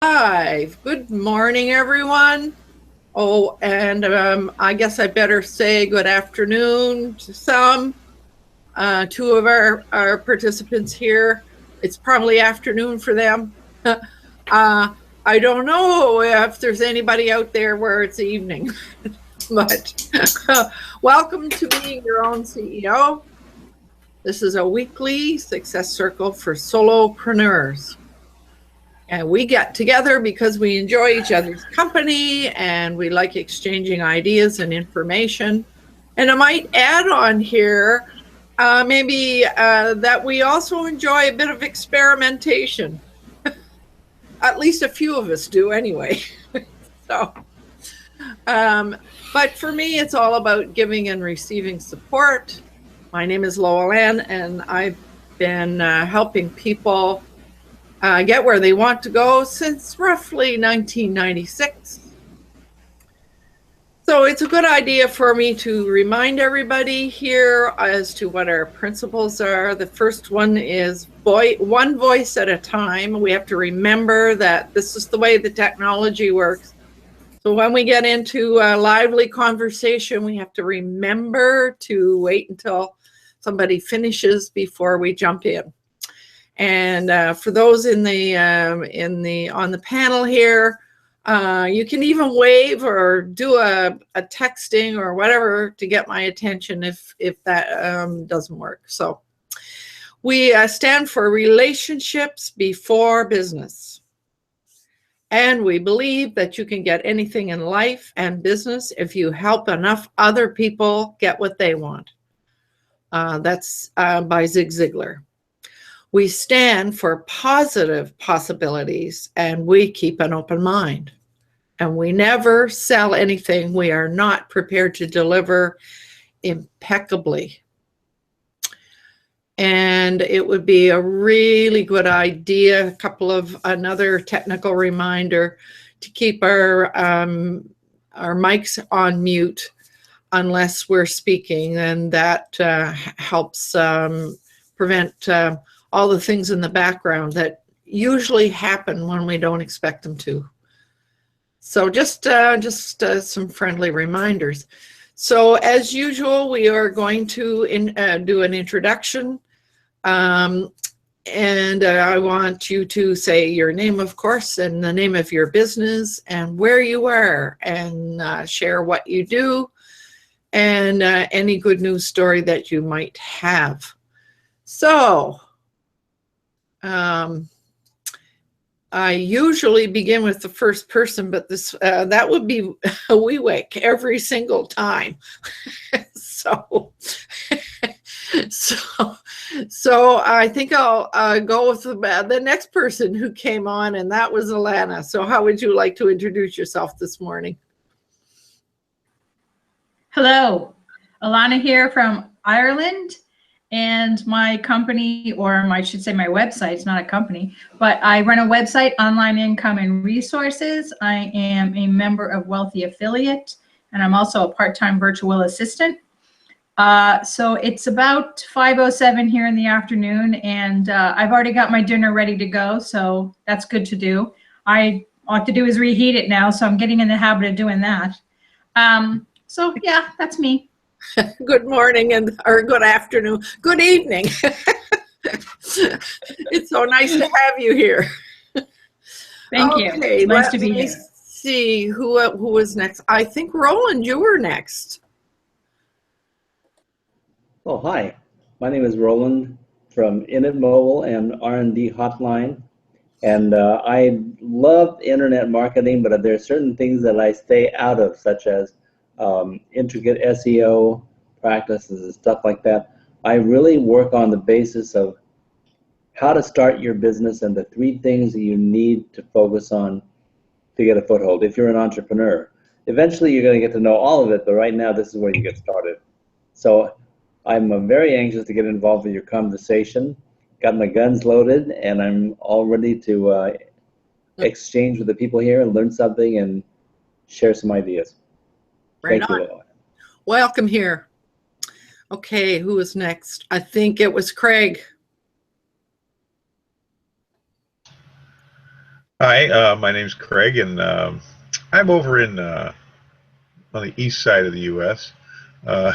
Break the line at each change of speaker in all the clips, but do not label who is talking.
Live. Good morning, everyone. Oh, and I guess I better say good afternoon to some. Two of our participants here. It's probably afternoon for them. I don't know if there's anybody out there where it's evening, but welcome to being your own CEO. This is a weekly success circle for solopreneurs. And we get together because we enjoy each other's company and we like exchanging ideas and information. And I might add on here, maybe that we also enjoy a bit of experimentation. At least a few of us do anyway. So, but for me, it's all about giving and receiving support. My name is Lowell Ann, and I've been helping people get where they want to go since roughly 1996. So it's a good idea for me to remind everybody here as to what our principles are. The first one is one voice at a time. We have to remember that this is the way the technology works. So when we get into a lively conversation, we have to remember to wait until somebody finishes before we jump in. And for those on the panel here, you can even wave or do a texting or whatever to get my attention if that doesn't work. So we stand for relationships before business. And we believe that you can get anything in life and business if you help enough other people get what they want. That's by Zig Ziglar. We stand for positive possibilities and we keep an open mind. And we never sell anything we are not prepared to deliver impeccably. And it would be a really good idea, another technical reminder, to keep our mics on mute unless we're speaking, and that helps prevent all the things in the background that usually happen when we don't expect them to. So just some friendly reminders. So as usual, we are going to do an introduction. And I want you to say your name, of course, and the name of your business and where you are, and share what you do and any good news story that you might have. So I usually begin with the first person, but that would be Weewick every single time. So I think I'll go with the next person who came on, and that was Alana. So how would you like to introduce yourself this morning?
Hello, Alana here from Ireland. And my company, or I should say my website, it's not a company, but I run a website, Online Income and Resources. I am a member of Wealthy Affiliate, and I'm also a part-time virtual assistant. So it's about 5:07 here in the afternoon, and I've already got my dinner ready to go, so that's good to do. All I have to do is reheat it now, so I'm getting in the habit of doing that. So yeah, that's me.
Good morning or good afternoon, good evening. It's so nice to have you here.
Thank you. It's nice to be here.
Let's see who was next. I think Roland, you were next.
Oh, hi. My name is Roland from Init Mobile and R&D Hotline. And I love internet marketing, but there are certain things that I stay out of, such as intricate SEO practices and stuff like that. I really work on the basis of how to start your business and the 3 things that you need to focus on to get a foothold if you're an entrepreneur. Eventually you're going to get to know all of it, but right now this is where you get started. So I'm very anxious to get involved with your conversation. Got my guns loaded, and I'm all ready to exchange with the people here and learn something and share some ideas.
Right
Thank
on.
you.
Welcome here. Okay, who was next? I think it was Craig.
Hi, my name's Craig, and I'm over in on the east side of the U.S. Uh,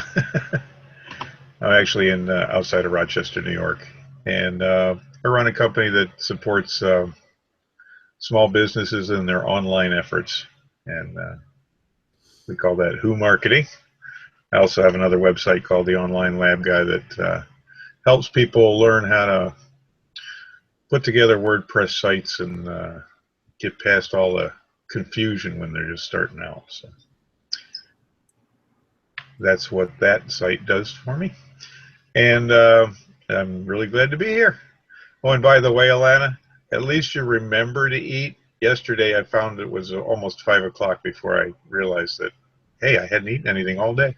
I'm actually in outside of Rochester, New York, and I run a company that supports small businesses in their online efforts, and we call that Who Marketing. I also have another website called the Online Lab Guy that helps people learn how to put together WordPress sites and get past all the confusion when they're just starting out. So that's what that site does for me. And I'm really glad to be here. Oh, and by the way, Alana, at least you remember to eat. Yesterday, I found it was almost 5 o'clock before I realized that, hey, I hadn't eaten anything all day.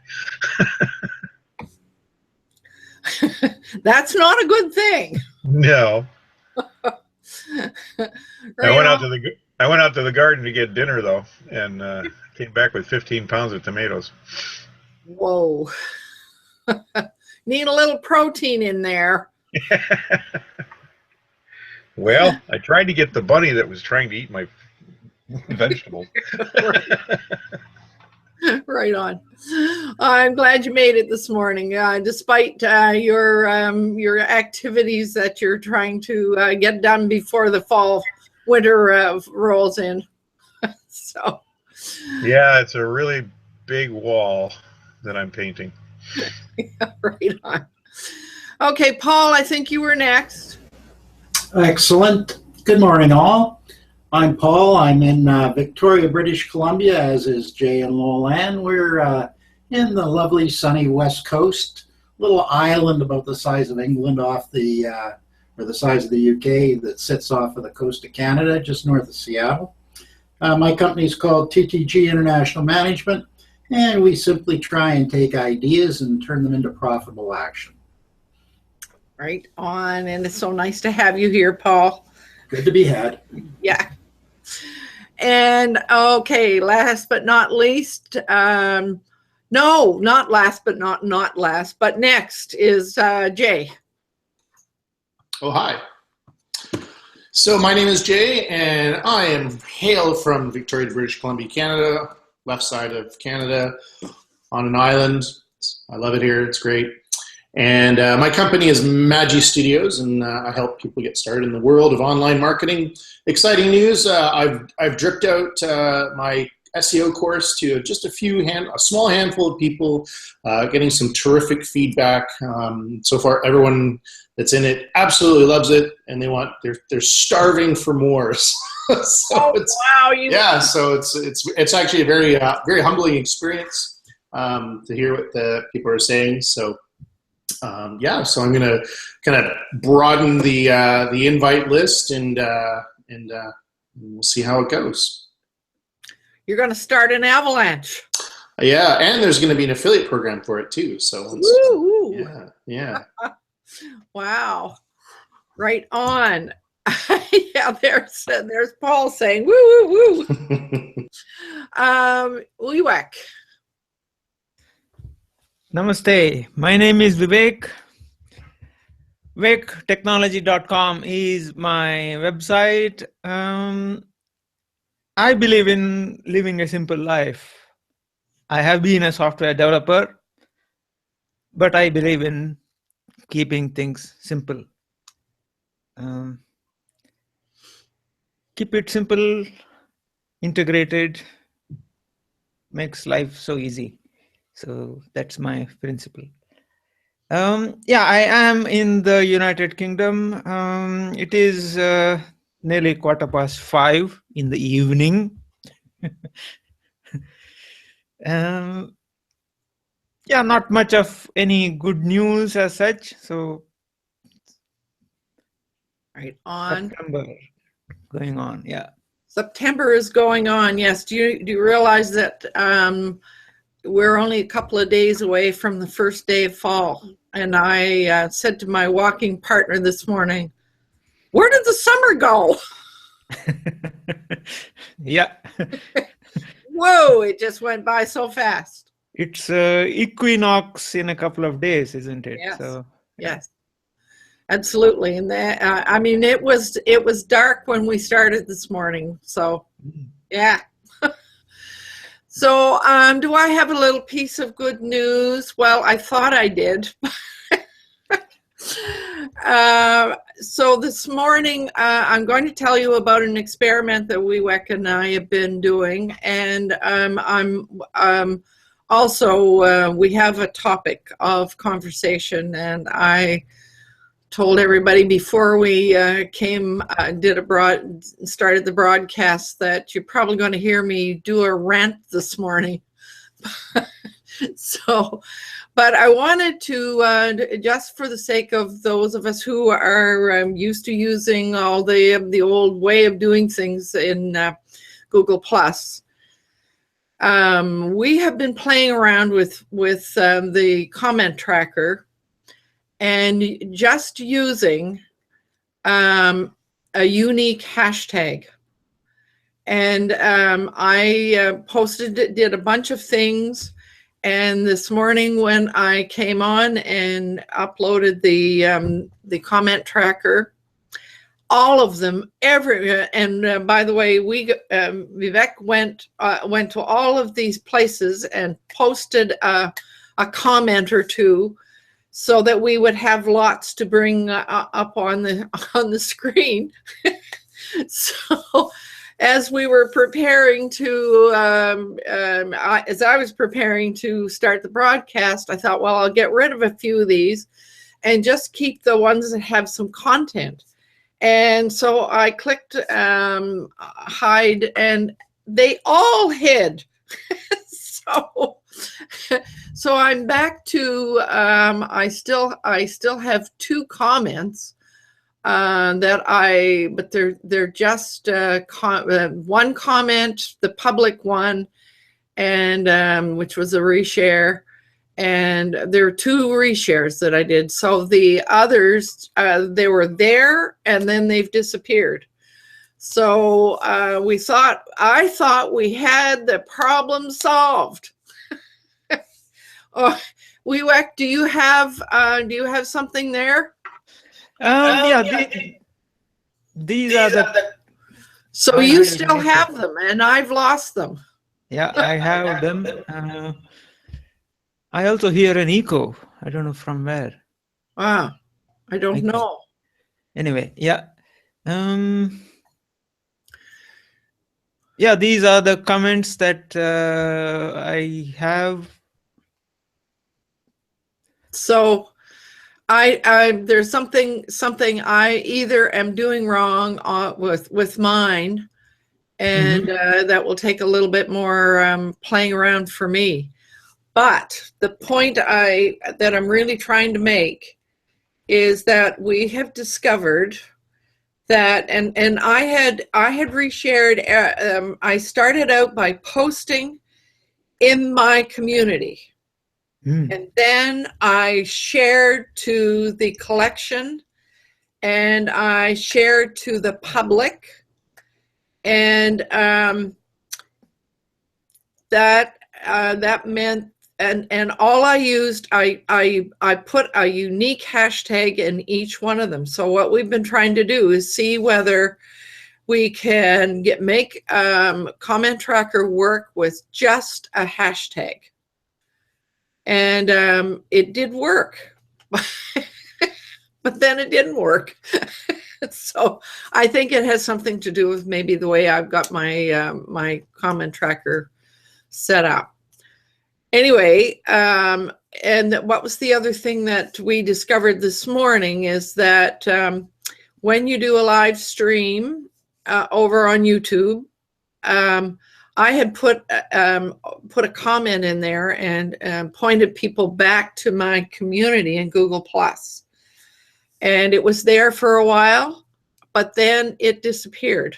That's not a good thing.
No.
Right
I went out to the garden to get dinner though, and came back with 15 pounds of tomatoes.
Whoa. Need a little protein in there.
Well, I tried to get the bunny that was trying to eat my vegetables.
Right on. I'm glad you made it this morning, despite your activities that you're trying to get done before the winter rolls in. So.
Yeah, it's a really big wall that I'm painting.
Yeah, right on. Okay, Paul, I think you were next.
Excellent. Good morning, all. I'm Paul. I'm in Victoria, British Columbia, as is Jay and Lolan. We're in the lovely sunny west coast, little island about the size of England off the, or the size of the UK that sits off of the coast of Canada, just north of Seattle. My company is called TTG International Management, and we simply try and take ideas and turn them into profitable action.
Right on, and it's so nice to have you here, Paul.
Good to be had.
Yeah. And okay, last but not least, no, not last, but not last, but next is Jay.
Oh, hi. So my name is Jay, and I am hail from Victoria, British Columbia, Canada, left side of Canada, on an island. I love it here. It's great. And my company is Magi Studios, and I help people get started in the world of online marketing. Exciting news, I've dripped out my SEO course to just a small handful of people, getting some terrific feedback. So far, everyone that's in it absolutely loves it, and they're starving for more. So wow! So it's actually a very humbling experience to hear what the people are saying. So. So I'm going to kind of broaden the invite list, and we'll see how it goes.
You're going to start an avalanche.
Yeah, and there's going to be an affiliate program for it too. So yeah.
Wow, right on. Yeah, there's Paul saying woo woo woo. Liwek.
Namaste. My name is Vivek. VivekTechnology.com is my website. I believe in living a simple life. I have been a software developer, but I believe in keeping things simple. Keep it simple, integrated, makes life so easy. So that's my principle. I am in the United Kingdom. It is nearly 5:15 in the evening. Not much of any good news as such. So
right on.
September going on. Yeah.
September is going on. Yes. Do you realize that we're only a couple of days away from the first day of fall? And I said to my walking partner this morning, where did the summer go?
Yeah.
Whoa, it just went by so fast.
It's equinox in a couple of days, isn't it?
Yes.
So,
yes. Absolutely. And that, I mean, it was dark when we started this morning. So, yeah. So, do I have a little piece of good news? Well, I thought I did. So this morning, I'm going to tell you about an experiment that WeWec and I have been doing, and I'm also we have a topic of conversation, and I told everybody before we started the broadcast that you're probably going to hear me do a rant this morning. So, but I wanted to, just for the sake of those of us who are used to using all the old way of doing things in Google Plus, we have been playing around with the comment tracker and just using a unique hashtag. And I did a bunch of things. And this morning when I came on and uploaded the comment tracker, all of them, and by the way, Vivek went to all of these places and posted a comment or two so that we would have lots to bring up on the screen. So, as we were preparing to, as I was preparing to start the broadcast, I thought, well, I'll get rid of a few of these and just keep the ones that have some content. And so I clicked hide, and they all hid. So I'm back to, I still have two comments. But they're just one comment, the public one, and which was a reshare, and there are two reshares that I did. So the others, they were there and then they've disappeared. So I thought we had the problem solved. Oh, WeWec, do you have something there?
Yeah, these are the.
So you still have them, and I've lost them.
Yeah, I have them. I also hear an echo. I don't know from where.
Wow, I don't know.
Anyway, yeah. Yeah, these are the comments that I have.
So there's something I either am doing wrong with mine, and that will take a little bit more playing around for me. But the point that I'm really trying to make is that we have discovered that, and I had reshared. I started out by posting in my community. And then I shared to the collection, and I shared to the public, and that meant, and all I used, I put a unique hashtag in each one of them. So what we've been trying to do is see whether we can make comment tracker work with just a hashtag. And it did work, but then it didn't work. So I think it has something to do with maybe the way I've got my my comment tracker set up. Anyway, and what was the other thing that we discovered this morning is that when you do a live stream over on YouTube, I had put a comment in there and pointed people back to my community in Google Plus, and it was there for a while, but then it disappeared.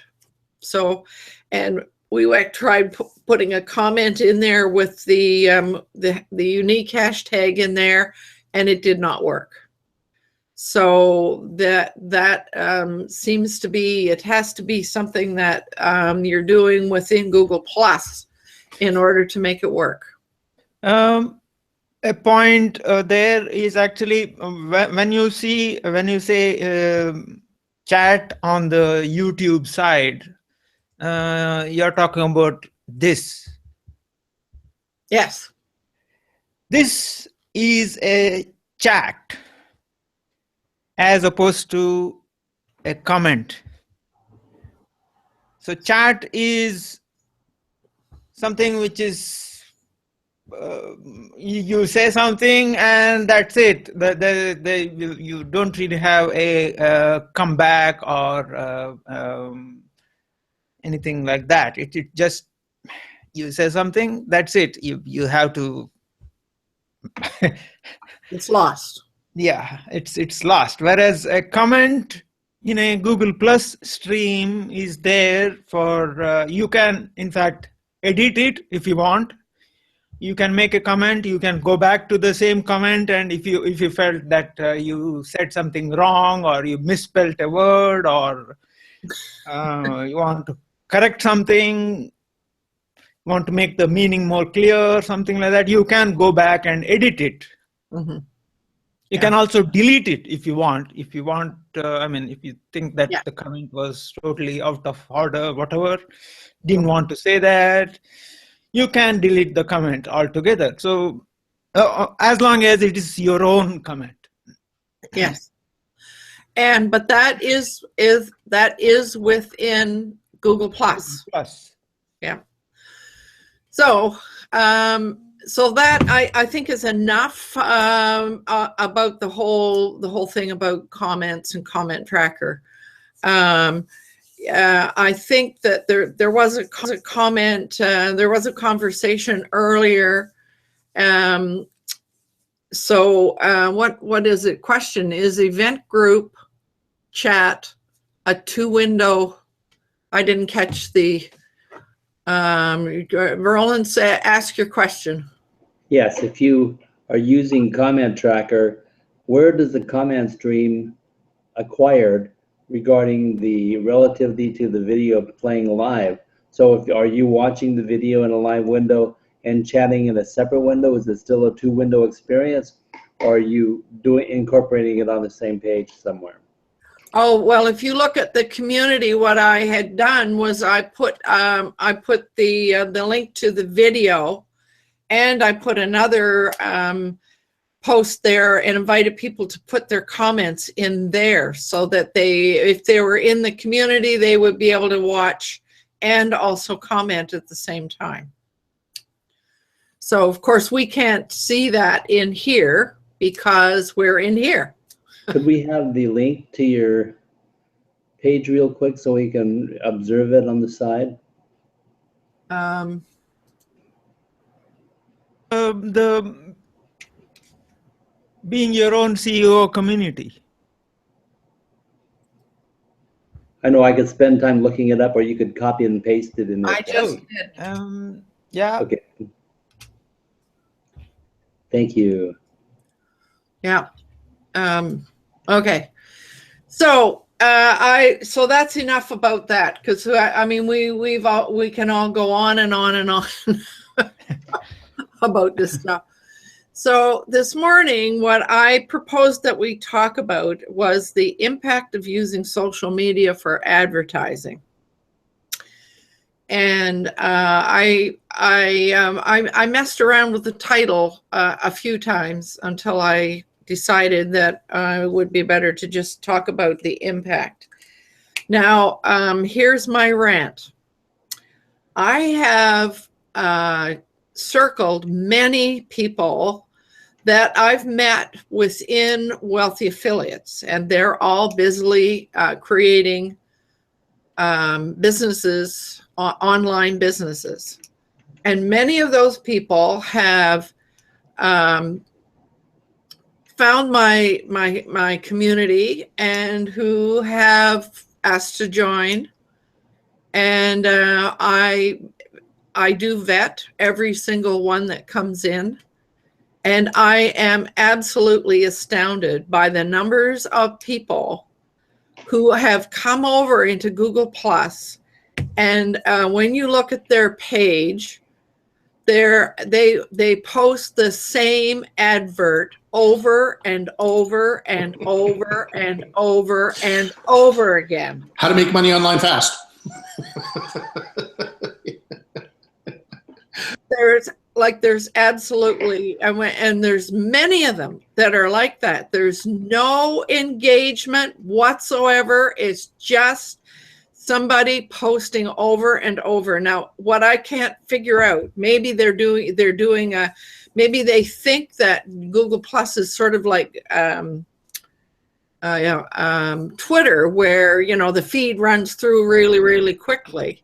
So, and we tried putting a comment in there with the unique hashtag in there, and it did not work. So that seems to be, it has to be something that you're doing within Google Plus in order to make it work.
a point there is actually when you say chat on the YouTube side, you're talking about this.
Yes.
This is a chat as opposed to a comment. So chat is something which is you say something and that's it. You don't really have a comeback or anything like that. It just, you say something, that's it. You have to.
It's lost.
Yeah, it's lost. Whereas a comment in a Google Plus stream is there for you can in fact edit it if you want. You can make a comment, you can go back to the same comment, and if you felt that you said something wrong or you misspelled a word or you want to correct something, want to make the meaning more clear, something like that, you can go back and edit it.
Mm-hmm.
You can also delete it if you want. If you want, if you think that
Yeah.
the comment was totally out of order, whatever, didn't want to say that, you can delete the comment altogether. So as long as it is your own comment.
Yes. But that is within Google Plus. Yeah. So so that I think is enough about the whole thing about comments and comment tracker. I think that there was a comment, there was a conversation earlier. So what is it? Question: is event group chat a two-window? I didn't catch the. Roland, ask your question.
Yes, if you are using comment tracker, where does the comment stream acquired regarding the relativity to the video playing live? So are you watching the video in a live window and chatting in a separate window? Is it still a two-window experience, or are you incorporating it on the same page somewhere?
Oh, well, if you look at the community, what I had done was I put the link to the video, and I put another post there and invited people to put their comments in there so that if they were in the community, they would be able to watch and also comment at the same time. So of course we can't see that in here because we're in here.
Could we have the link to your page real quick so we can observe it on the side?
The being your own CEO community.
I know I could spend time looking it up, or you could copy and paste it in there.
I just did.
Yeah.
Okay. Thank you.
Yeah. Okay. So so that's enough about that, because I mean we can all go on and on and on about this stuff. So this morning, what I proposed that we talk about was the impact of using social media for advertising. And I messed around with the title a few times until I decided that it would be better to just talk about the impact. Now, here's my rant. I have circled many people that I've met within Wealthy Affiliates, and they're all busily creating businesses, online businesses. And many of those people have found my community and who have asked to join. And I do vet every single one that comes in. And I am absolutely astounded by the numbers of people who have come over into Google Plus. And when you look at their page, they post the same advert over and over and over and over and over again.
How to make money online fast.
There's absolutely, and there's many of them that are like that. There's no engagement whatsoever. It's just somebody posting over and over. Now, what I can't figure out, maybe maybe they think that Google Plus is sort of like Twitter, where the feed runs through really, really quickly.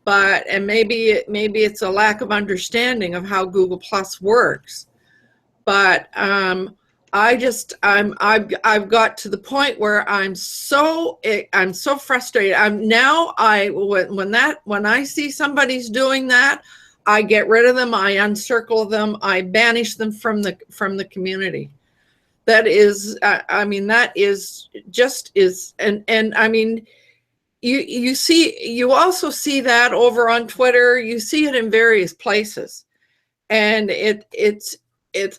And maybe it's a lack of understanding of how Google Plus works. But I've got to the point where I'm so frustrated. When I see somebody's doing that, I get rid of them. I uncircle them. I banish them from the community. That is, I mean, you also see that over on Twitter. You see it in various places, and it's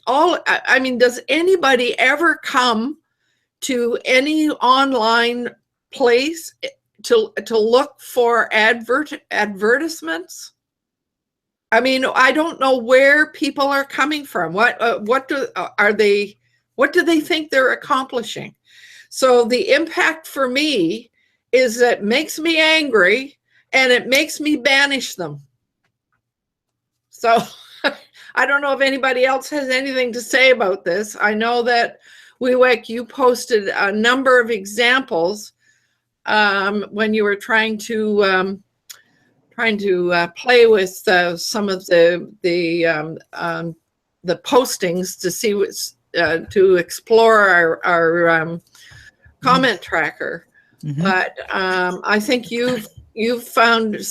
all, I mean, does anybody ever come to any online place to look for advertisements? I mean, I don't know where people are coming from. What do they think they're accomplishing? So the impact for me is that it makes me angry, and it makes me banish them. So I don't know if anybody else has anything to say about this. I know that Wiwek, you posted a number of examples when you were trying to play with some of the postings to see what's to explore our comment tracker. Mm-hmm. But I think you've found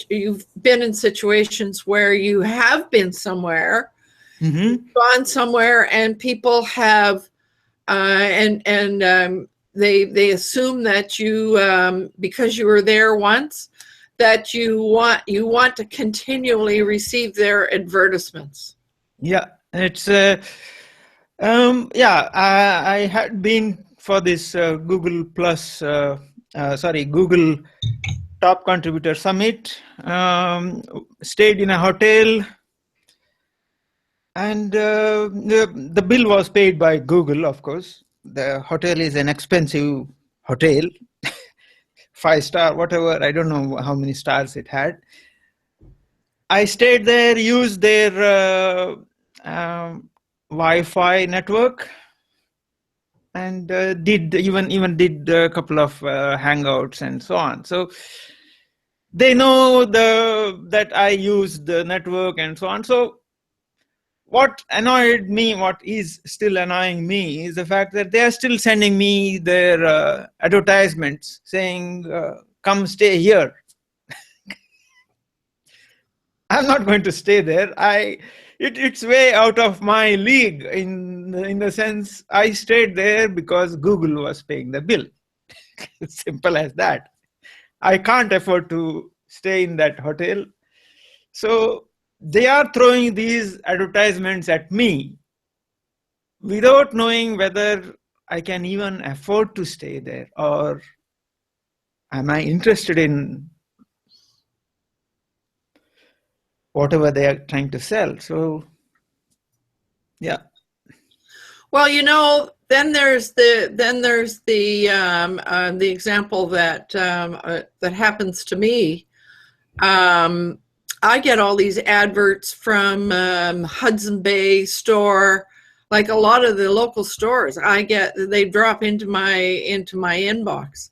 you've been in situations where you have been somewhere, mm-hmm. gone somewhere, and people have they assume that you because you were there once, that you want to continually receive their advertisements.
Yeah, it's I had been for this Google Plus, Google Top Contributor Summit, stayed in a hotel, and the bill was paid by Google, of course. The hotel is an expensive hotel, 5-star, whatever, I don't know how many stars it had. I stayed there, used their Wi-Fi network, and did a couple of hangouts and so on. So they know that I use the network and so on. So what annoyed me, what is still annoying me, is the fact that they are still sending me their advertisements saying, come stay here. I'm not going to stay there. It's way out of my league in the sense I stayed there because Google was paying the bill. Simple as that. I can't afford to stay in that hotel. So they are throwing these advertisements at me without knowing whether I can even afford to stay there, or am I interested in whatever they are trying to sell. So, yeah.
Well, then there's the example that happens to me. I get all these adverts from Hudson Bay store, like a lot of the local stores. They drop into my inbox,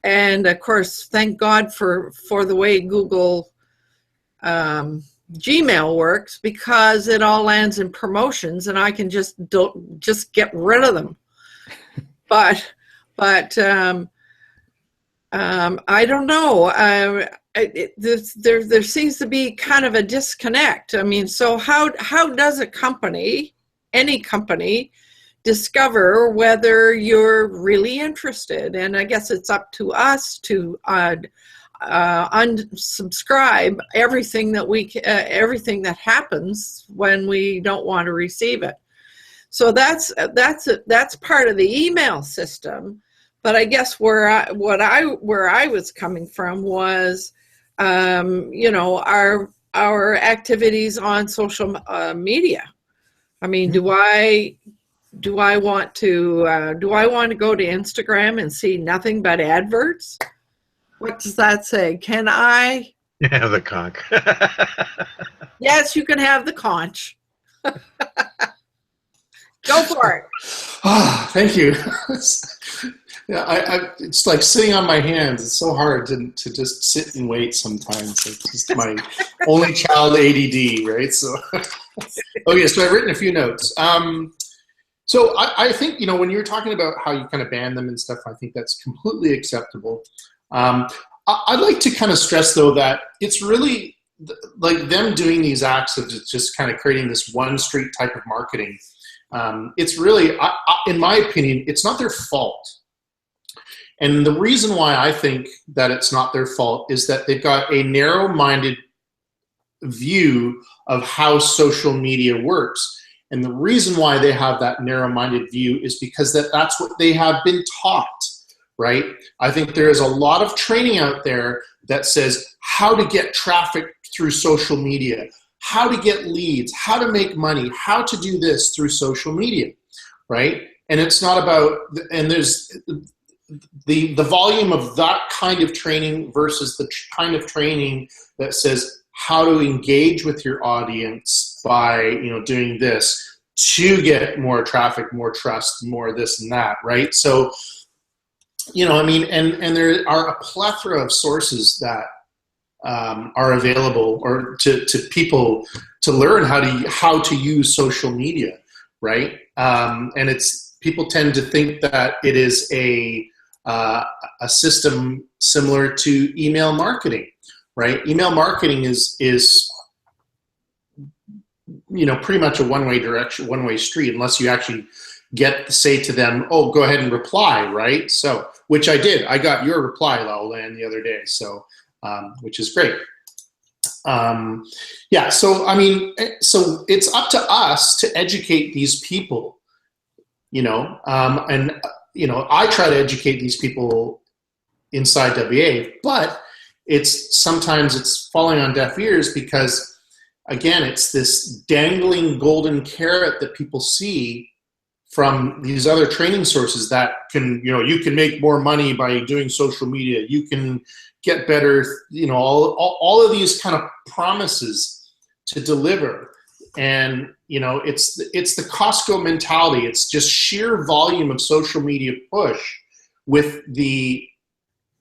and of course, thank God for the way Google Gmail works, because it all lands in promotions, and I can just get rid of them. But I don't know. There seems to be kind of a disconnect. I mean, so how does any company, discover whether you're really interested? And I guess it's up to us to unsubscribe everything that happens when we don't want to receive it. So that's part of the email system. But I guess where I was coming from was, our activities on social media. I mean, do I want to go to Instagram and see nothing but adverts? What does that say? Can I?
Yeah, the conch.
Yes, you can have the conch. Go for it.
Ah, thank you. Yeah, it's like sitting on my hands. It's so hard to just sit and wait sometimes. It's just my only child ADD, right? So, okay, so I've written a few notes. So I think, when you're talking about how you kind of ban them and stuff, I think that's completely acceptable. I'd like to kind of stress, though, that it's really like them doing these acts of just kind of creating this one street type of marketing. It's really, in my opinion, it's not their fault. And the reason why I think that it's not their fault is that they've got a narrow-minded view of how social media works. And the reason why they have that narrow-minded view is because that's what they have been taught, right? I think there is a lot of training out there that says how to get traffic through social media, how to get leads, how to make money, how to do this through social media, right? And it's not about, and there's the volume of that kind of training versus the kind of training that says how to engage with your audience by, doing this to get more traffic, more trust, more this and that, right? So, and there are a plethora of sources that are available or to people to learn how to use social media, right? And people tend to think that it is a system similar to email marketing, right? Email marketing is pretty much a one-way street, unless you actually get to say to them, oh, go ahead and reply, right? So, which I did. I got your reply, Laulan, the other day, so which is great. Yeah, so so it's up to us to educate these people, and I try to educate these people inside WA, but sometimes it's falling on deaf ears because, again, it's this dangling golden carrot that people see from these other training sources that can, you can make more money by doing social media. You can get better, all of these kind of promises to deliver. And, it's the Costco mentality. It's just sheer volume of social media push with the,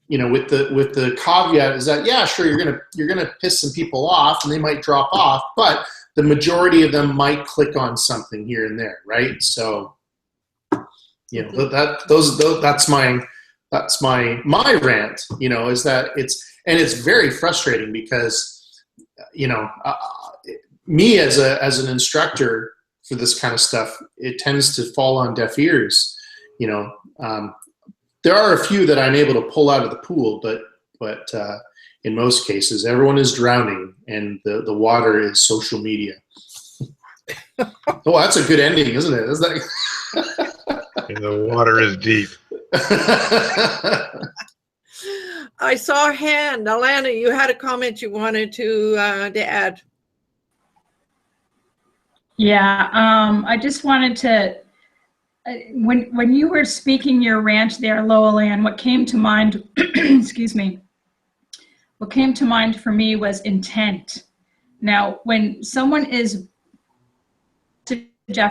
with the caveat is that, yeah, sure, you're gonna piss some people off and they might drop off, but the majority of them might click on something here and there, right? So, that's my rant, is that it's very frustrating because, me as an instructor for this kind of stuff, it tends to fall on deaf ears. There are a few that I'm able to pull out of the pool, but in most cases, everyone is drowning, and the water is social media. Oh, that's a good ending, isn't it? Isn't that?
And the water is deep.
I saw a hand. Alana, you had a comment you wanted to add.
Yeah, I just wanted to, when you were speaking your rant there, Laulan, what came to mind, excuse me, what came to mind for me was intent. Now, when someone is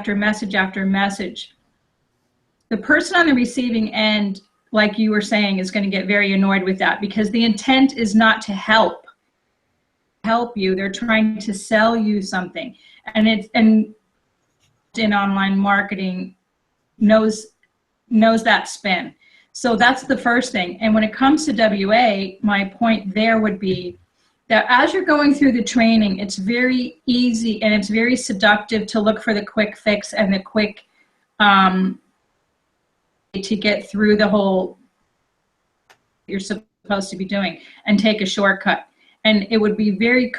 message after message, the person on the receiving end, like you were saying, is going to get very annoyed with that because the intent is not to help you. They're trying to sell you something. And in online marketing knows that spin. So that's the first thing. And when it comes to WA, my point there would be that as you're going through the training, it's very easy and it's very seductive to look for the quick fix and the quick to get through the whole you're supposed supposed to be doing and take a shortcut. And it would be very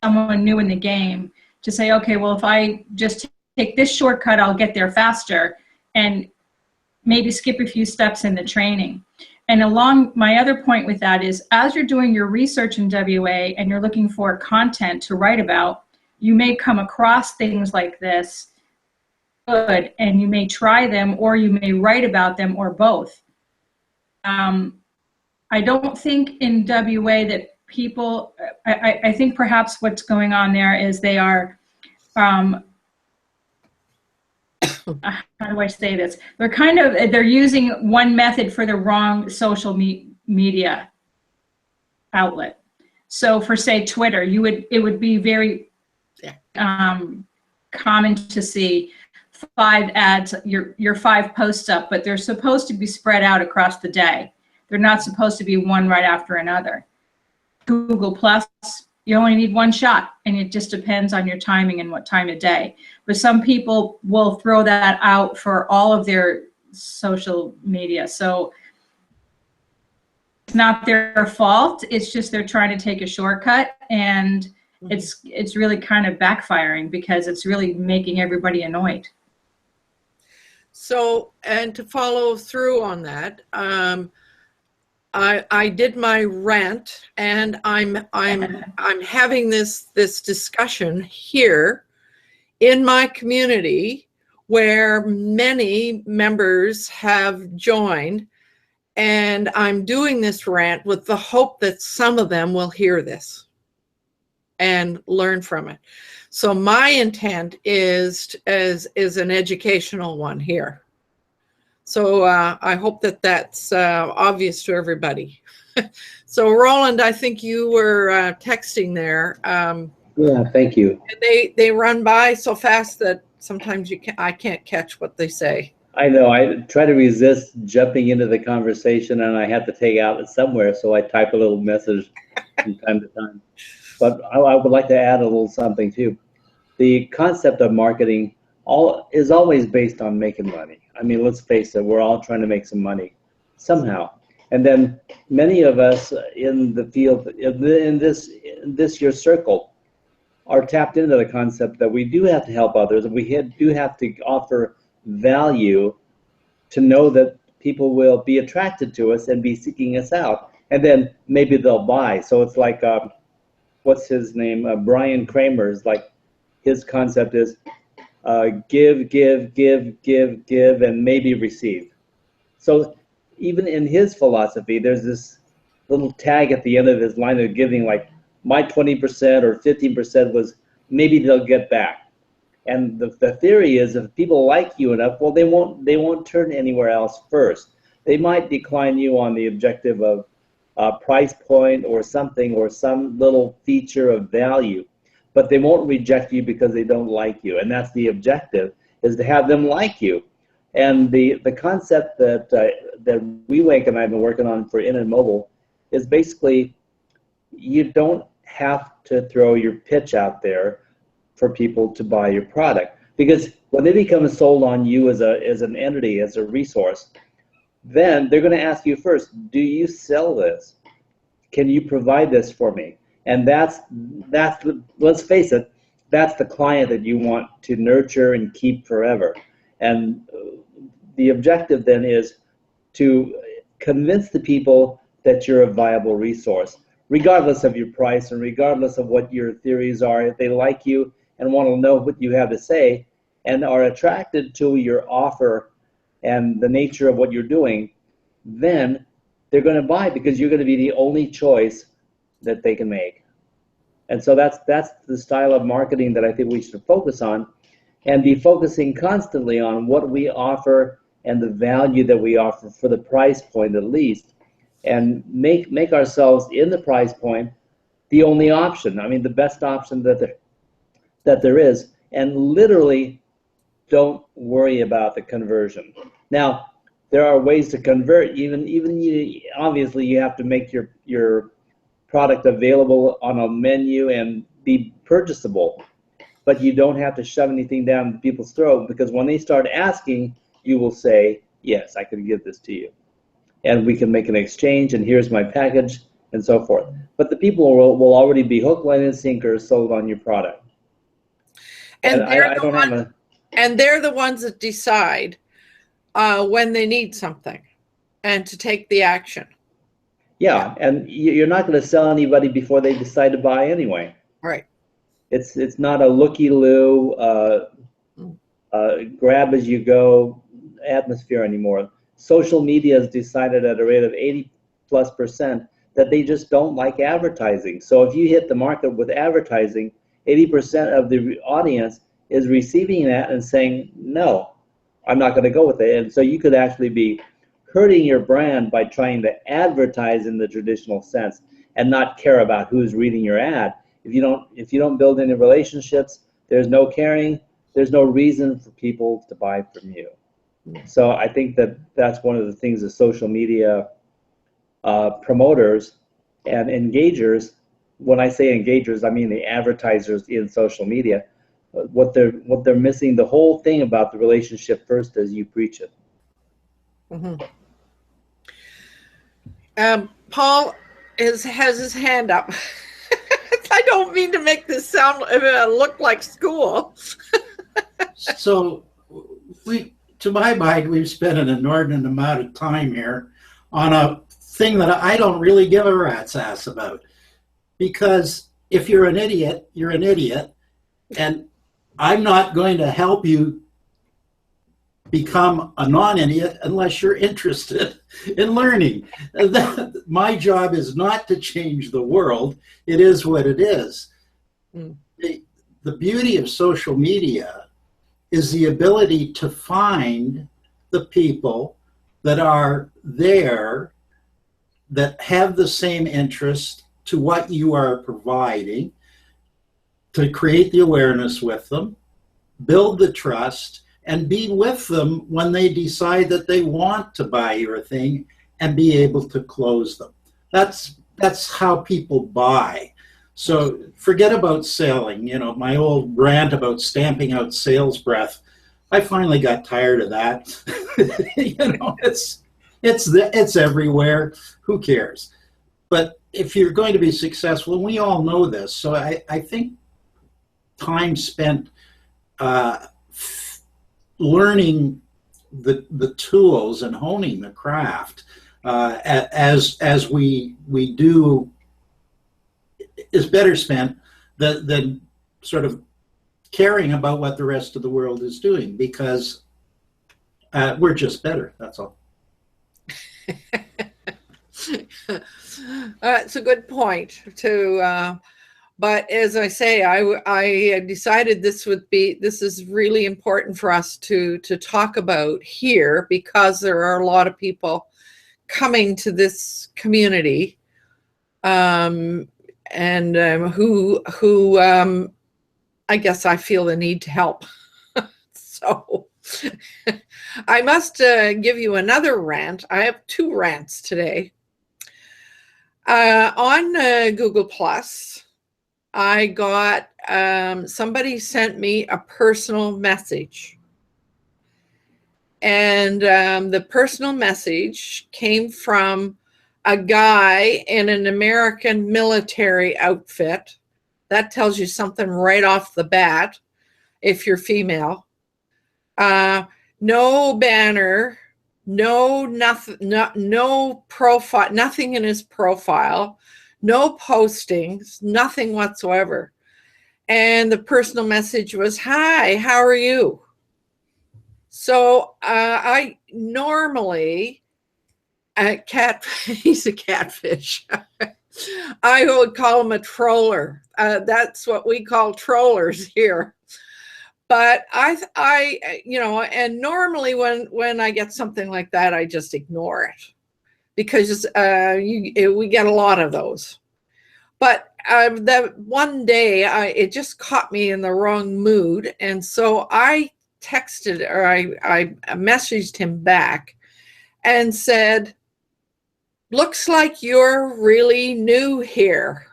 someone new in the game to say, okay, well, if I just take this shortcut, I'll get there faster, and maybe skip a few steps in the training. And along my other point with that is, as you're doing your research in WA and you're looking for content to write about, you may come across things like this, good, and you may try them, or you may write about them, or both. I don't think in WA that people, I think perhaps what's going on there is they are, how do I say this? They're using one method for the wrong social media outlet. So for, say, Twitter, it would be very common to see 5 ads, your 5 posts up, but they're supposed to be spread out across the day. They're not supposed to be one right after another. Google Plus, you only need one shot, and it just depends on your timing and what time of day. But some people will throw that out for all of their social media. So it's not their fault. It's just they're trying to take a shortcut, and it's really kind of backfiring because it's really making everybody annoyed.
So, and to follow through on that, I did my rant, and I'm having this discussion here in my community where many members have joined, and I'm doing this rant with the hope that some of them will hear this and learn from it. So my intent is an educational one here. So I hope that that's obvious to everybody. So Roland, I think you were texting there.
Yeah, thank you.
They run by so fast that sometimes I can't catch what they say.
I know. I try to resist jumping into the conversation, and I have to take out somewhere, so I type a little message from time to time. But I would like to add a little something too. The concept of marketing is always based on making money. I mean, let's face it, we're all trying to make some money somehow. And then many of us in the field, in this your circle, are tapped into the concept that we do have to help others, and we do have to offer value to know that people will be attracted to us and be seeking us out. And then maybe they'll buy. So it's like, what's his name? Brian Kramer's, like, his concept is give, give, give, give, give, and maybe receive. So even in his philosophy, there's this little tag at the end of his line of giving, like, my 20% or 15% was maybe they'll get back. And the theory is, if people like you enough, well, they won't turn anywhere else first. They might decline you on the objective of price point or something, or some little feature of value, but they won't reject you because they don't like you. And that's the objective, is to have them like you. And the concept that WeWake and I have been working on for In and Mobile is basically, you don't have to throw your pitch out there for people to buy your product, because when they become sold on you as an entity, as a resource, then they're going to ask you first, do you sell this? Can you provide this for me? And that's let's face it, that's the client that you want to nurture and keep forever. And the objective then is to convince the people that you're a viable resource, regardless of your price and regardless of what your theories are. If they like you and want to know what you have to say and are attracted to your offer and the nature of what you're doing, then they're going to buy, because you're going to be the only choice that they can make. And so that's the style of marketing that I think we should focus on, and be focusing constantly on what we offer and the value that we offer for the price point at least, and make ourselves in the price point the only option. I mean, the best option that there is, and literally don't worry about the conversion. Now, there are ways to convert. Even you, obviously, you have to make your product available on a menu and be purchasable, but you don't have to shove anything down people's throat, because when they start asking, you will say, yes, I could give this to you. and we can make an exchange, and here's my package, and so forth. But the people will already be hook, line, and sinker sold on your product.
And
I don't have a...
And they're the ones that decide when they need something and to take the action.
Yeah, and you're not going to sell anybody before they decide to buy anyway.
Right.
It's not a looky-loo, grab as you go atmosphere anymore. Social media has decided at a rate of 80+% that they just don't like advertising. So if you hit the market with advertising, 80% of the audience is receiving that and saying, no, I'm not going to go with it. And so you could actually be hurting your brand by trying to advertise in the traditional sense and not care about who's reading your ad. If you don't build any relationships, there's no caring, there's no reason for people to buy from you. So I think that's one of the things that social media promoters and engagers, when I say engagers, I mean the advertisers in social media, what they're missing, the whole thing about the relationship first as you preach it.
Mm-hmm. Paul has his hand up. I don't mean to make this sound look like school.
So to my mind, we've spent an inordinate amount of time here on a thing that I don't really give a rat's ass about. Because if you're an idiot, you're an idiot. And I'm not going to help you become a non-idiot unless you're interested in learning. My job is not to change the world. It is what it is. Mm. The beauty of social media is the ability to find the people that are there that have the same interest to what you are providing, to create the awareness with them, build the trust, and be with them when they decide that they want to buy your thing and be able to close them. That's how people buy. So forget about selling. You know, my old rant about stamping out sales breath, I finally got tired of that. You know, it's everywhere. Who cares? But if you're going to be successful, and we all know this, so I think time spent learning the tools and honing the craft as we do is better spent than sort of caring about what the rest of the world is doing, because we're just better, that's all.
It's a good point to but as I say, I decided this is really important for us to talk about here, because there are a lot of people coming to this community who I guess I feel the need to help. So I must give you another rant. I have 2 rants today. On Google Plus, I got somebody sent me a personal message, and the personal message came from a guy in an American military outfit. That tells you something right off the bat if you're female. No banner, no profile, nothing in his profile, no postings, nothing whatsoever. And the personal message was, "Hi, how are you?" So I normally, he's a catfish. I would call him a troller. That's what we call trollers here. But I you know, and normally when I get something like that, I just ignore it, because we get a lot of those. But that one day, it just caught me in the wrong mood, and so I texted, or I messaged him back and said, "Looks like you're really new here.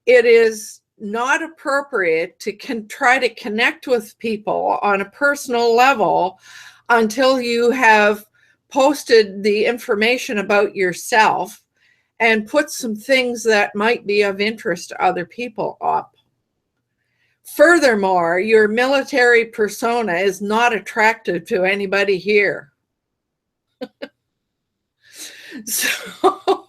It is not appropriate to try to connect with people on a personal level until you have posted the information about yourself and put some things that might be of interest to other people up. Furthermore, your military persona is not attractive to anybody here. So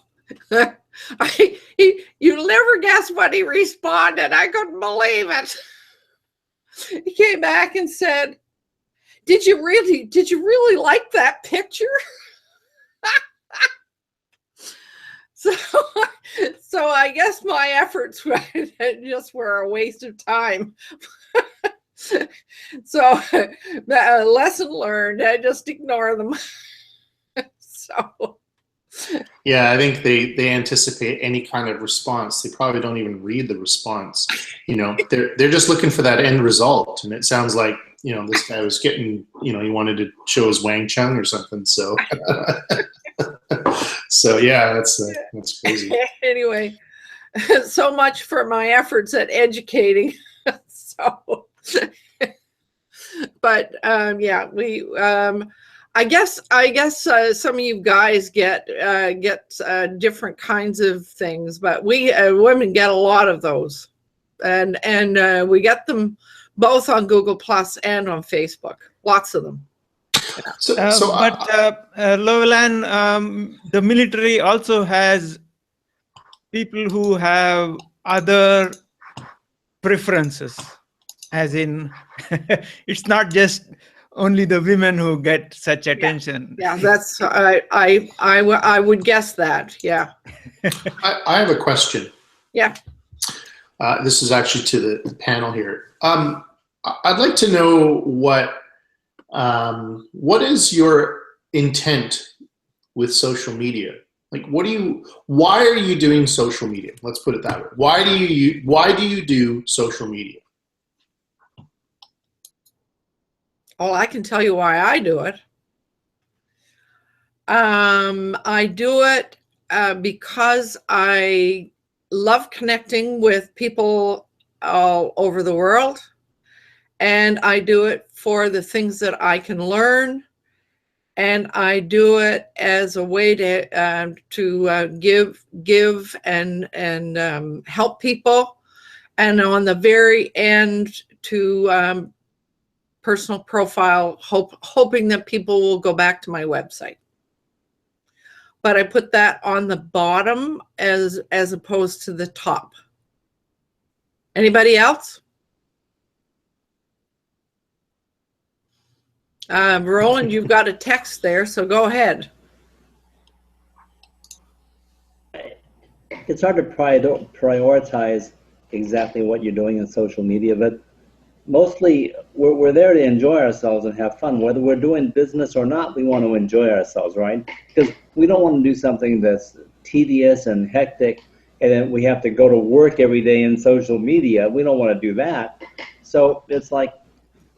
you never guess what he responded. I couldn't believe it. He came back and said, did you really like that picture? So I guess my efforts just were a waste of time. So lesson learned, I just ignore them. So
yeah, I think they anticipate any kind of response. They probably don't even read the response. You know, they're just looking for that end result. And it sounds like, you know, this guy was getting, you know, he wanted to show his Wang Chung or something. So, so yeah, that's crazy.
Anyway, so much for my efforts at educating. So, but yeah, we. I guess some of you guys get different kinds of things, but we women get a lot of those, and we get them both on Google Plus and on Facebook. Lots of them.
Loveland, the military also has people who have other preferences, as in it's not just only the women who get such attention.
Yeah, that's I would guess that. Yeah.
I have a question.
Yeah.
This is actually to the panel here. I'd like to know what is your intent with social media? Like, why are you doing social media? Let's put it that way. Why do you do social media?
Oh, I can tell you why I do it. I do it because I love connecting with people all over the world, and I do it for the things that I can learn, and I do it as a way to give and help people, and on the very end to personal profile, hoping that people will go back to my website. But I put that on the bottom as opposed to the top. Anybody else? Roland, you've got a text there, so go ahead.
It's hard to prioritize exactly what you're doing in social media, but mostly we're there to enjoy ourselves and have fun. Whether we're doing business or not, we want to enjoy ourselves, right? Because we don't want to do something that's tedious and hectic, and then we have to go to work every day in social media. We don't want to do that. So it's like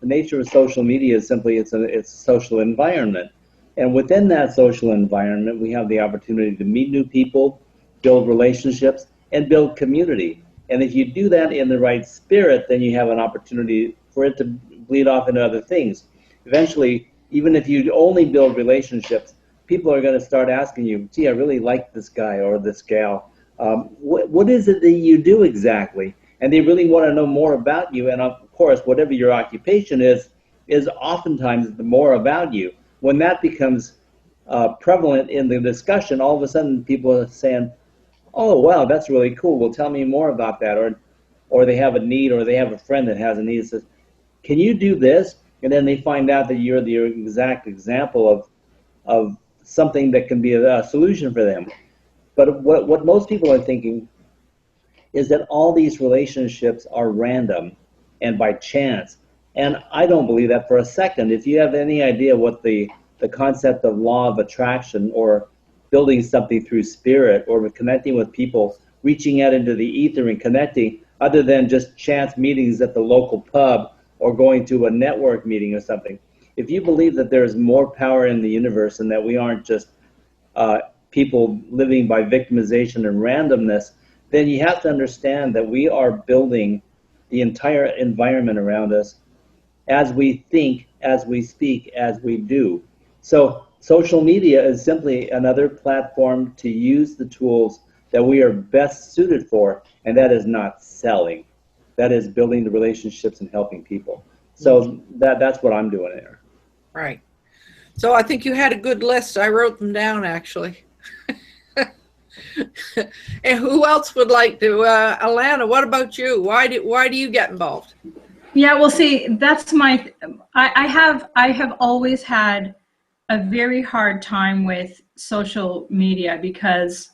the nature of social media is simply it's a social environment. And within that social environment, we have the opportunity to meet new people, build relationships, and build community. And if you do that in the right spirit, then you have an opportunity for it to bleed off into other things. Eventually, even if you only build relationships, people are going to start asking you, gee, I really like this guy or this gal. What is it that you do exactly? And they really want to know more about you. And of course, whatever your occupation is oftentimes more about you. When that becomes prevalent in the discussion, all of a sudden people are saying, oh, wow, that's really cool. Well, tell me more about that. Or they have a need, or they have a friend that has a need and says, can you do this? And then they find out that you're the exact example of something that can be a solution for them. But what most people are thinking is that all these relationships are random and by chance. And I don't believe that for a second. If you have any idea what the concept of law of attraction, or building something through spirit, or with connecting with people, reaching out into the ether and connecting, other than just chance meetings at the local pub or going to a network meeting or something. If you believe that there's more power in the universe and that we aren't just people living by victimization and randomness, then you have to understand that we are building the entire environment around us as we think, as we speak, as we do. So social media is simply another platform to use the tools that we are best suited for, and that is not selling. That is building the relationships and helping people. So that's what I'm doing there.
Right. So I think you had a good list. I wrote them down, actually. And who else would like to? Alana, what about you? Why do you get involved?
Yeah, well, see, that's I have always had a very hard time with social media because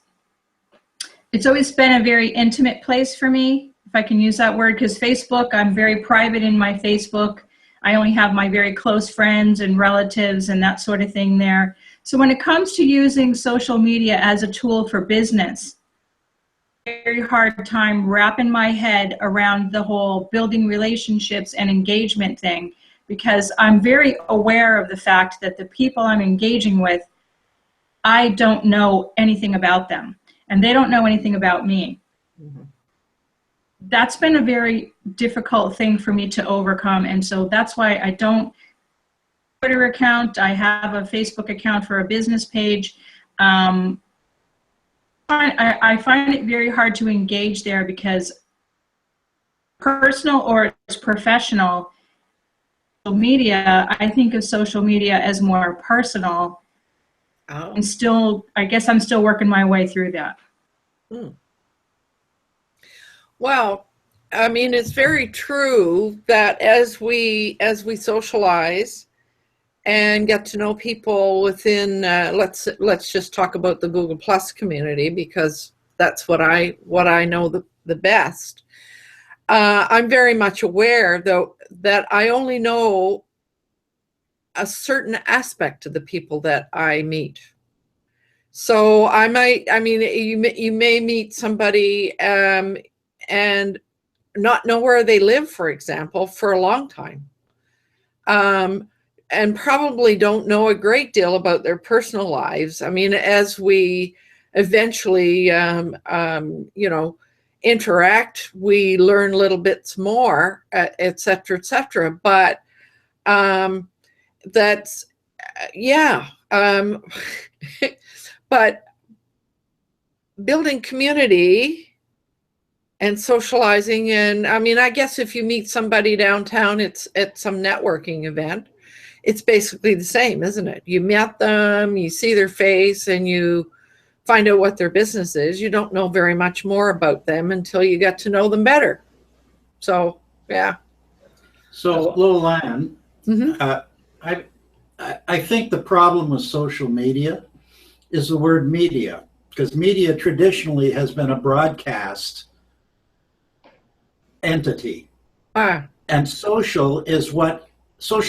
it's always been a very intimate place for me, if I can use that word, because Facebook, I'm very private in my Facebook. I only have my very close friends and relatives and that sort of thing there. So when it comes to using social media as a tool for business, very hard time wrapping my head around the whole building relationships and engagement thing, because I'm very aware of the fact that the people I'm engaging with, I don't know anything about them and they don't know anything about me. Mm-hmm. That's been a very difficult thing for me to overcome, and so that's why I don't Twitter account. I have a Facebook account for a business page. I find it very hard to engage there because personal or it's professional. Social media, I think of social media as more personal. Oh. And still, I guess I'm still working my way through that.
Well, I mean, it's very true that as we socialize and get to know people within, let's just talk about the Google Plus community, because that's what I know the best. I'm very much aware, though, that I only know a certain aspect of the people that I meet. So you may meet somebody and not know where they live, for example, for a long time. And probably don't know a great deal about their personal lives. I mean, as we eventually, interact, we learn little bits more, et cetera, et cetera. But that's, yeah. But building community and socializing, and I mean, I guess if you meet somebody downtown, it's at some networking event. It's basically the same, isn't it? You met them, you see their face, and you find out what their business is. You don't know very much more about them until you get to know them better. So, yeah.
So, Lolan, I think the problem with social media is the word media, because media traditionally has been a broadcast entity. And social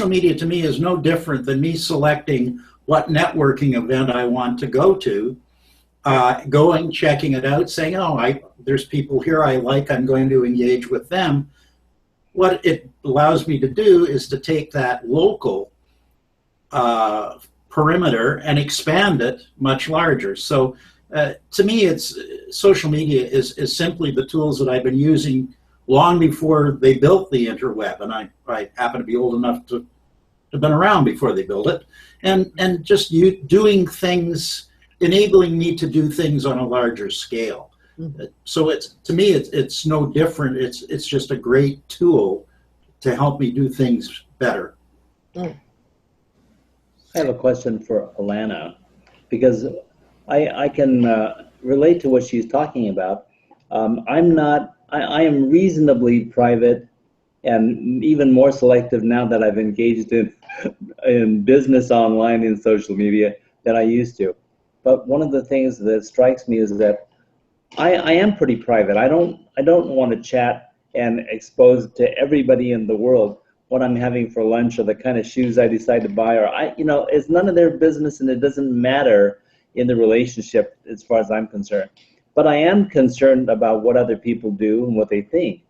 media to me is no different than me selecting what networking event I want to go to, going, checking it out, saying, there's people here I like, I'm going to engage with them. What it allows me to do is to take that local perimeter and expand it much larger. So to me, social media is simply the tools that I've been using long before they built the interweb, and I happen to be old enough to have been around before they built it, and just doing things, enabling me to do things on a larger scale. Mm-hmm. So to me it's no different. It's just a great tool to help me do things better.
I have a question for Alana, because I can relate to what she's talking about. I am reasonably private and even more selective now that I've engaged in business online in social media than I used to. But one of the things that strikes me is that I am pretty private. I don't want to chat and expose to everybody in the world what I'm having for lunch or the kind of shoes I decide to buy, or it's none of their business, and it doesn't matter in the relationship as far as I'm concerned. But I am concerned about what other people do and what they think.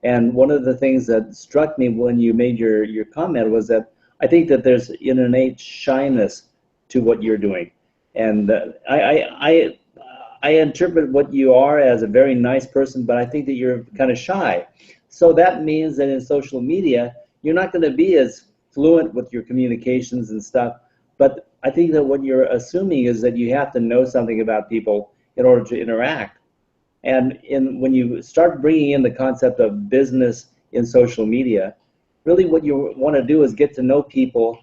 And one of the things that struck me when you made your comment was that I think that there's an innate shyness to what you're doing. And I interpret what you are as a very nice person, but I think that you're kind of shy. So that means that in social media, you're not going to be as fluent with your communications and stuff. But I think that what you're assuming is that you have to know something about people in order to interact. And when you start bringing in the concept of business in social media, really what you want to do is get to know people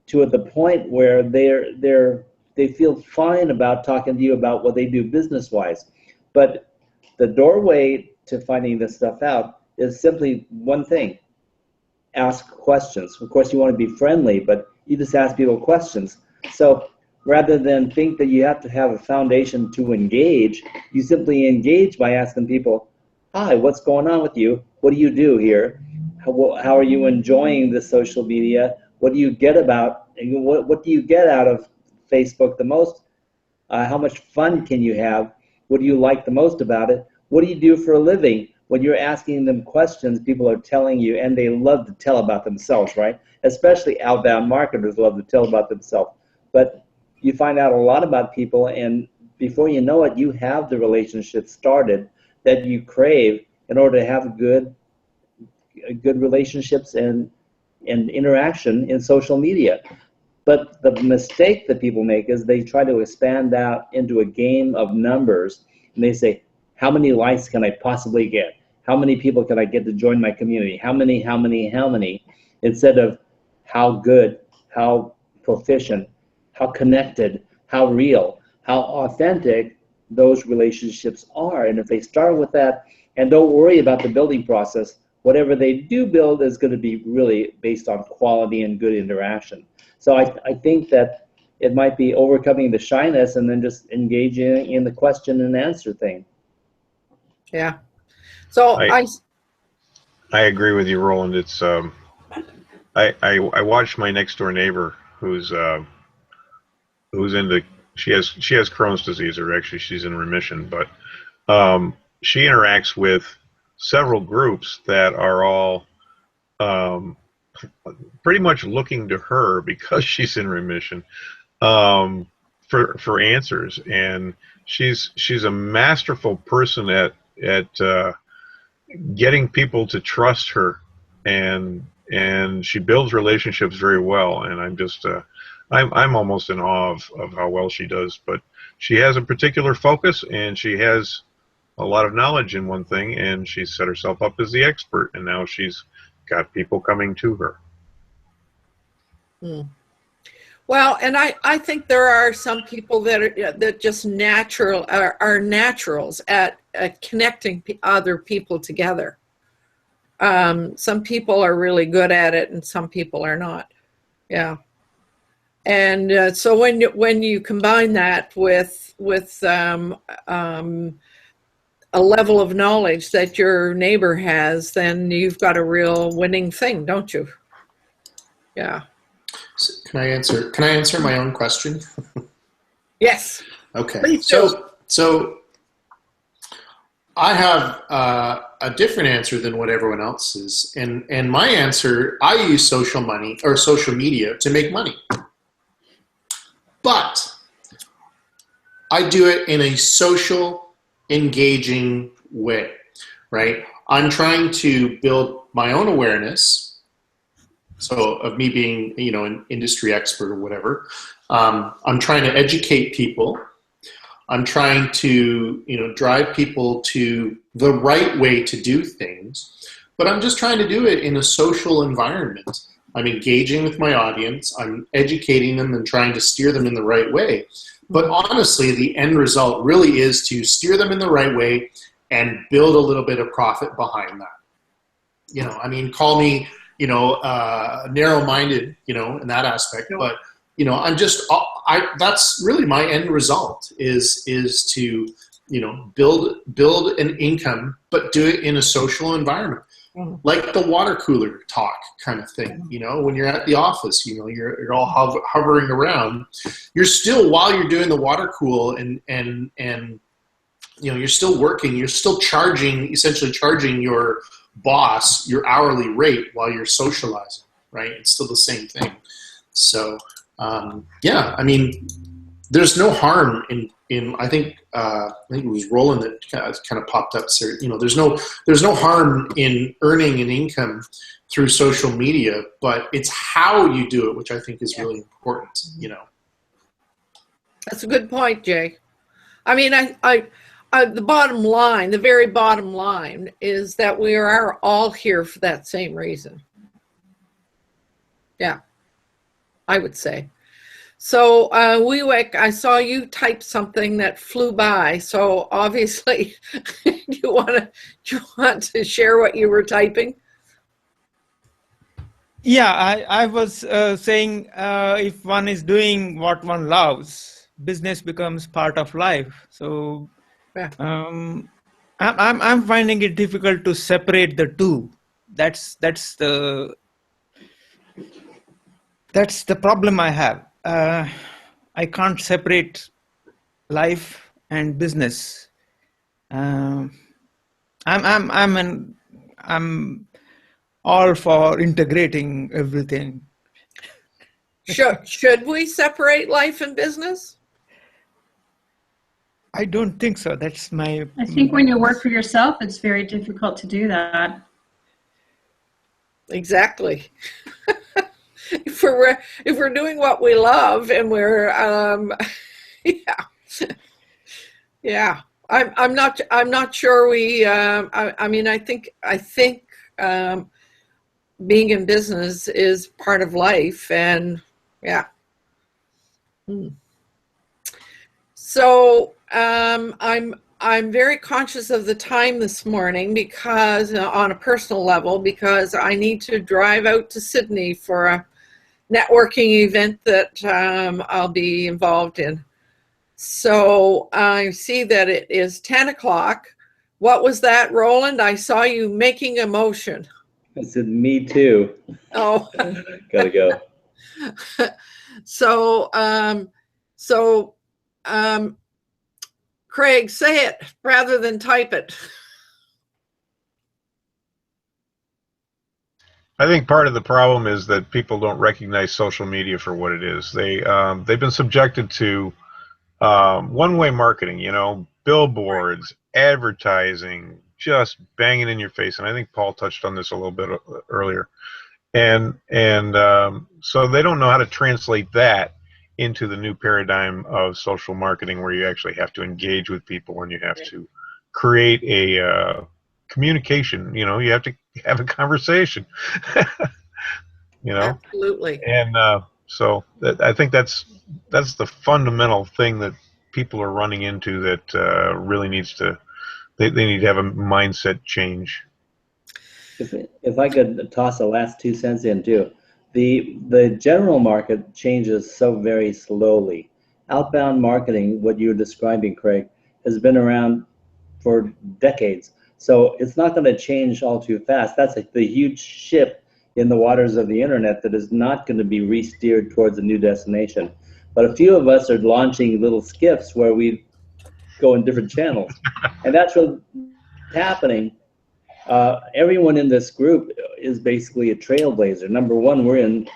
to the point where they feel fine about talking to you about what they do business-wise. But the doorway to finding this stuff out is simply one thing: ask questions. Of course, you want to be friendly, but you just ask people questions. So rather than think that you have to have a foundation to engage, you simply engage by asking people, hi, what's going on with you? What do you do here? How are you enjoying the social media? What do you get what do you get out of Facebook the most? How much fun can you have? What do you like the most about it? What do you do for a living? When you're asking them questions, people are telling you, and they love to tell about themselves, right? Especially outbound marketers love to tell about themselves. But you find out a lot about people, and before you know it, you have the relationship started that you crave in order to have good relationships and interaction in social media. But the mistake that people make is they try to expand out into a game of numbers, and they say, how many likes can I possibly get? How many people can I get to join my community? How many? Instead of how good, how proficient, how connected, how real, how authentic those relationships are. And if they start with that and don't worry about the building process, whatever they do build is going to be really based on quality and good interaction. So I think that it might be overcoming the shyness and then just engaging in the question and answer thing.
Yeah. So
I agree with you, Roland. It's I watched my next door neighbor who's into she has Crohn's disease, or actually she's in remission, but she interacts with several groups that are all pretty much looking to her, because she's in remission, for answers. And she's a masterful person at getting people to trust her, and she builds relationships very well. And I'm just I'm almost in awe of how well she does. But she has a particular focus, and she has a lot of knowledge in one thing, and she set herself up as the expert, and now she's got people coming to her.
Well, and I think there are some people that just are naturals at connecting other people together. Some people are really good at it, and some people are not. Yeah. And so when you combine that with a level of knowledge that your neighbor has, then you've got a real winning thing, don't you? Yeah.
So can I answer my own question?
Yes.
Okay.
Please do.
So I have a different answer than what everyone else is, and my answer: I use social media to make money, but I do it in a social, engaging way, right? I'm trying to build my own awareness. So of me being, an industry expert or whatever, I'm trying to educate people. I'm trying to, drive people to the right way to do things, but I'm just trying to do it in a social environment. I'm engaging with my audience. I'm educating them and trying to steer them in the right way. But honestly, the end result really is to steer them in the right way and build a little bit of profit behind that. Call me, narrow-minded, in that aspect. But, that's really my end result is to, build an income, but do it in a social environment. Like the water cooler talk kind of thing, when you're at the office, you're all hovering around. You're still, while you're doing the water cool and you're still working, you're still essentially charging your boss your hourly rate while you're socializing, right? It's still the same thing. So, there's no harm in I think it was Roland that kind of popped up. So, there's no harm in earning an income through social media, but it's how you do it, which I think is really important, you know.
That's a good point, Jay. I mean, the bottom line, the very bottom line is that we are all here for that same reason. Yeah, I would say. So, Weewick, I saw you type something that flew by. So obviously, do you want to share what you were typing?
Yeah, I was saying if one is doing what one loves, business becomes part of life. So
Yeah.
I'm finding it difficult to separate the two. That's the problem I have. I can't separate life and business. I'm all for integrating everything.
Should we separate life and business?
I don't think so. That's my.
I think when you work for yourself, it's very difficult to do that.
Exactly. If we're doing what we love and we're yeah. I'm not sure we I mean I think being in business is part of life, and yeah. So I'm very conscious of the time this morning because on a personal level, because I need to drive out to Sydney for a networking event that I'll be involved in. So I see that it is 10 o'clock. What was that, Roland? I saw you making a motion.
I said, me too.
Oh.
Gotta go.
So, Craig, say it rather than type it.
I think part of the problem is that people don't recognize social media for what it is. They've been subjected to one-way marketing, you know, billboards, advertising, just banging in your face. And I think Paul touched on this a little bit earlier. And so they don't know how to translate that into the new paradigm of social marketing, where you actually have to engage with people and you have to create a communication. You know, you have to have a conversation. You know,
Absolutely.
And so I think that's the fundamental thing that people are running into that really needs to. They need to have a mindset change.
If I could toss the last 2 cents in too. The general market changes so very slowly. Outbound marketing, what you're describing, Craig, has been around for decades. So it's not going to change all too fast. That's the huge ship in the waters of the internet that is not going to be re-steered towards a new destination. But a few of us are launching little skiffs where we go in different channels. And that's what's happening. Everyone in this group is basically a trailblazer. Number one, we're in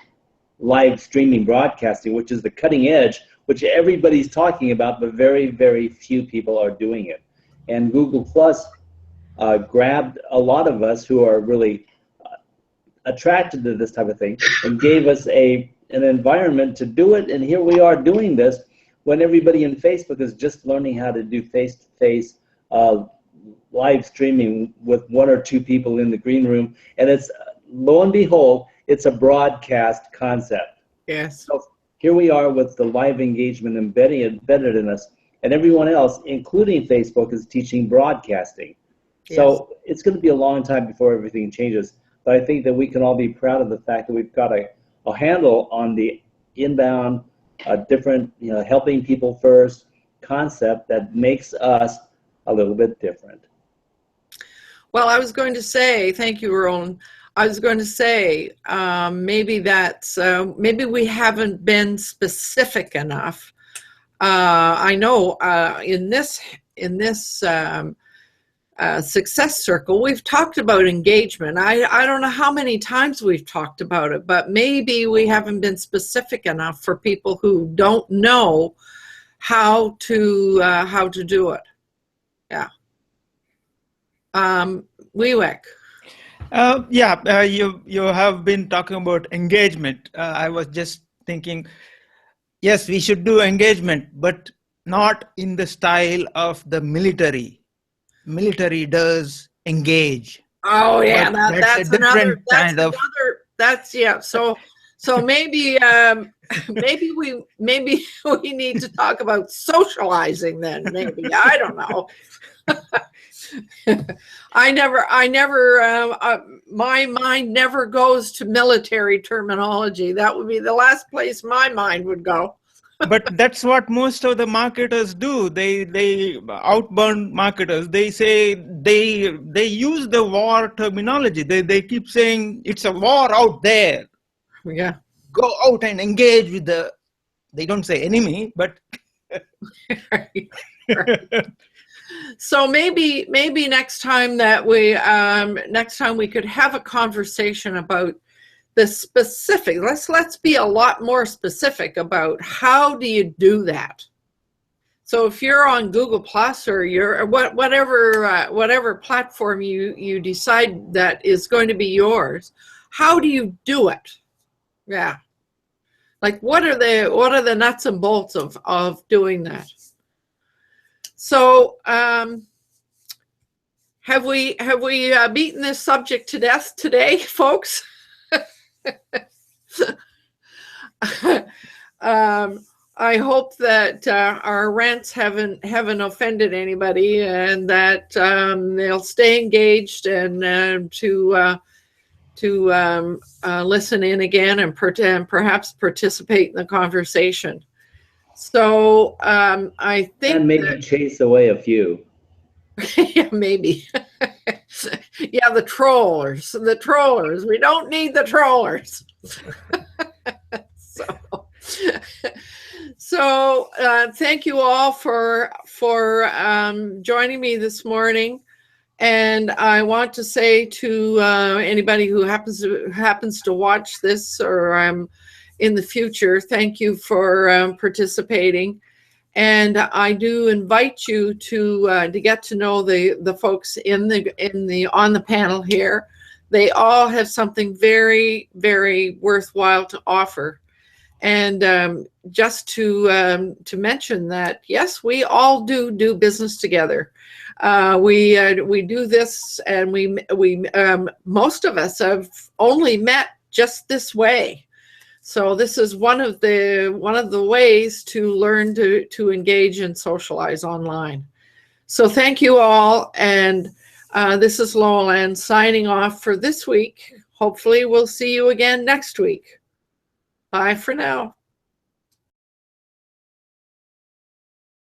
live streaming broadcasting, which is the cutting edge, which everybody's talking about, but very, very few people are doing it. And Google Plus grabbed a lot of us who are really attracted to this type of thing and gave us an environment to do it. And here we are doing this when everybody in Facebook is just learning how to do face-to-face live streaming with 1 or 2 people in the green room. And it's, lo and behold, it's a broadcast concept.
Yes.
So here we are with the live engagement embedded in us, and everyone else, including Facebook, is teaching broadcasting.
Yes.
So it's going to be a long time before everything changes. But I think that we can all be proud of the fact that we've got a handle on the inbound, different, helping people first concept that makes us a little bit different.
Well, I was going to say, thank you, Roland. I was going to say maybe that's maybe we haven't been specific enough. I know in this success circle, we've talked about engagement. I don't know how many times we've talked about it, but maybe we haven't been specific enough for people who don't know how to do it. Yeah. Weewick.
You have been talking about engagement. I was just thinking, yes, we should do engagement, but not in the style of the military. Military does engage.
Oh yeah,
But
that's
a different
another. That's
kind of.
another. That's yeah. So maybe maybe we need to talk about socializing then. Maybe I don't know. I never. My mind never goes to military terminology. That would be the last place my mind would go.
But that's what most of the marketers do. They outbound marketers. They say they use the war terminology. They keep saying it's a war out there.
Yeah.
Go out and engage with the. They don't say enemy, but.
Right. So maybe next time we could have a conversation about the specific. Let's be a lot more specific about how do you do that. So if you're on Google Plus or you're whatever platform you decide that is going to be yours, how do you do it? Yeah. Like what are the nuts and bolts of doing that? So have we beaten this subject to death today, folks? I hope that our rants haven't offended anybody, and that they'll stay engaged and to listen in again and perhaps participate in the conversation. So I think,
and maybe chase away a few.
Yeah, maybe. Yeah, the trollers. We don't need the trollers. So thank you all for joining me this morning. And I want to say to anybody who happens to watch this or in the future, thank you for participating. And I do invite you to get to know the folks on the panel here. They all have something very, very worthwhile to offer. And just to mention that, yes, we all do business together. We do this, and we most of us have only met just this way. So this is one of the ways to learn to engage and socialize online. So thank you all, and this is Lowell Ann signing off for this week. Hopefully we'll see you again next week. Bye for now.